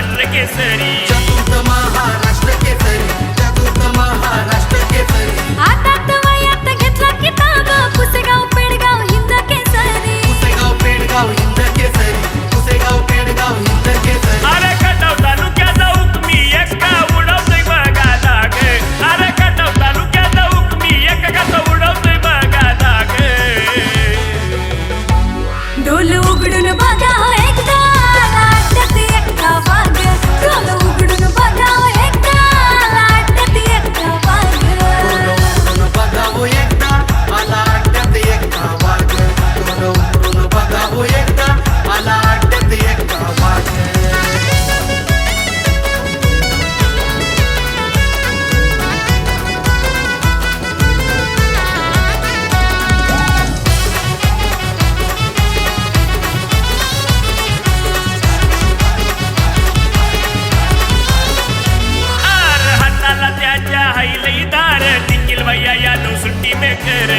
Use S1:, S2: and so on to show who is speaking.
S1: महाराष्ट्र केसरी.
S2: चतुर्थ महाराष्ट्र केसरी, चतुर्थ महाराष्ट्र केसरी.
S3: हातात वयात घेतला किताब, पुसेगाव पेडगाव हिंद केसरी.
S2: पुसेगाव पेडगाव हिंद केसरी, पुसेगाव पेडगाव हिंद केसरी.
S1: अरे खटाव तालुक्याचा हुकमी एका उडवतोय बघा धाग. अरे खटाव तालुक्याचा हुकमी एका उडवतोय बघा धाग.
S3: डोल उघडून बघा एकदा, लाटत एकदा वाघ. डोल उघडून बघा एकदा, लाटत एकदा वाघ.
S2: डोलं उघडून बघावं एकदा, आला अड्ड्यात एकदा वाघ. डोलं उघडून बघावं एकदा, आला अड्ड्यात एकदा वाघ.
S1: हाताला त्याच्या हाईलई दार, निखिल भैया या सुट्टी मेकर.